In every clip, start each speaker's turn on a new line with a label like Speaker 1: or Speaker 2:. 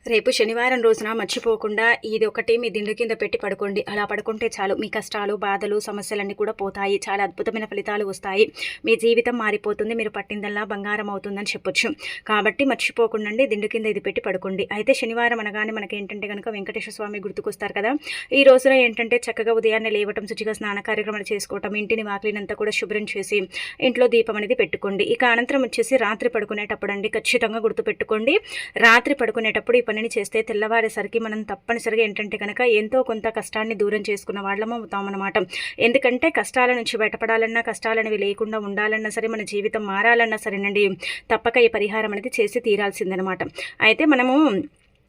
Speaker 1: రేపు శనివారం రోజున మర్చిపోకుండా ఇది ఒకటి మీ దిండు కింద పెట్టి పడుకోండి. అలా పడుకుంటే చాలు, మీ కష్టాలు, బాధలు, సమస్యలన్నీ కూడా పోతాయి. చాలా అద్భుతమైన ఫలితాలు వస్తాయి. మీ జీవితం మారిపోతుంది. మీరు పట్టిందల్లా బంగారం అవుతుందని చెప్పొచ్చు. కాబట్టి మర్చిపోకుండా దిండు కింద ఇది పెట్టి పడుకోండి. అయితే శనివారం అనగానే మనకి ఏంటంటే కనుక వెంకటేశ్వర స్వామి గుర్తుకొస్తారు కదా. ఈ రోజున ఏంటంటే చక్కగా ఉదయాన్నే లేవటం, శుచిగా స్నాన కార్యక్రమాలు చేసుకోవటం, ఇంటిని వాకిలినంతా కూడా శుభ్రం చేసి ఇంట్లో దీపం అనేది పెట్టుకోండి. ఇక అనంతరం వచ్చేసి రాత్రి పడుకునేటప్పుడు అండి ఖచ్చితంగా గుర్తుపెట్టుకోండి. రాత్రి పడుకునేటప్పుడు ఈ పనిని చేస్తే తెల్లవారేసరికి మనం తప్పనిసరిగా ఏంటంటే కనుక ఎంతో కొంత కష్టాన్ని దూరం చేసుకున్న వాళ్ళము అవుతామన్నమాట. ఎందుకంటే కష్టాల నుంచి బయటపడాలన్నా, కష్టాలనేవి లేకుండా ఉండాలన్నా సరే, మన జీవితం మారాలన్నా సరేనండి, తప్పక ఈ పరిహారం అనేది చేసి తీరాల్సిందనమాట. అయితే మనము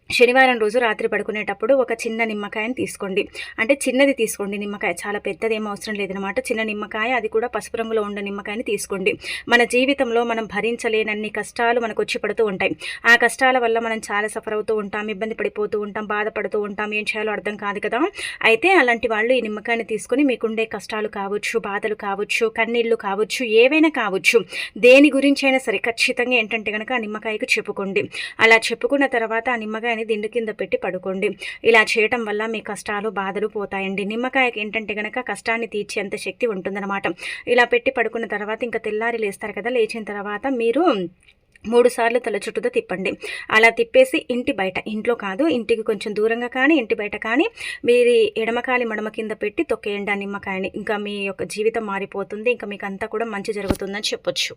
Speaker 1: శనివారం రోజు రాత్రి పడుకునేటప్పుడు ఒక చిన్న నిమ్మకాయని తీసుకోండి. అంటే చిన్నది తీసుకోండి నిమ్మకాయ, చాలా పెద్దది ఏం అవసరం లేదనమాట. చిన్న నిమ్మకాయ, అది కూడా పసుపు రంగులో ఉన్న నిమ్మకాయని తీసుకోండి. మన జీవితంలో మనం భరించలేనన్ని కష్టాలు మనకు వచ్చి పడుతూ ఉంటాయి. ఆ కష్టాల వల్ల మనం చాలా సఫర్ అవుతూ ఉంటాం, ఇబ్బంది పడిపోతూ ఉంటాం, బాధపడుతూ ఉంటాం, ఏం చేయాలో అర్థం కాదు కదా. అయితే అలాంటి వాళ్ళు ఈ నిమ్మకాయని తీసుకొని మీకుండే కష్టాలు కావచ్చు, బాధలు కావచ్చు, కన్నీళ్లు కావచ్చు, ఏవైనా కావచ్చు, దేని గురించి అయినా సరే ఖచ్చితంగా ఏంటంటే కనుక ఆ నిమ్మకాయకు చెప్పుకోండి. అలా చెప్పుకున్న తర్వాత ఆ నిమ్మకాయ దిండు కింద పెట్టి పడుకోండి. ఇలా చేయటం వల్ల మీ కష్టాలు, బాధలు పోతాయండి. నిమ్మకాయకి ఏంటంటే కనుక కష్టాన్ని తీర్చేంత శక్తి ఉంటుందన్నమాట. ఇలా పెట్టి పడుకున్న తర్వాత ఇంకా తెల్లారి లేస్తారు కదా, లేచిన తర్వాత మీరు 3 సార్లు తల చుట్టూతో తిప్పండి. అలా తిప్పేసి ఇంటి బయట, ఇంట్లో కాదు, ఇంటికి కొంచెం దూరంగా కానీ ఇంటి బయట కానీ మీరు ఎడమకాలి మడమ కింద పెట్టి తొక్కేయండి ఆ నిమ్మకాయని. ఇంకా మీ యొక్క జీవితం మారిపోతుంది. ఇంకా మీకు అంతా కూడా మంచి జరుగుతుందని చెప్పొచ్చు.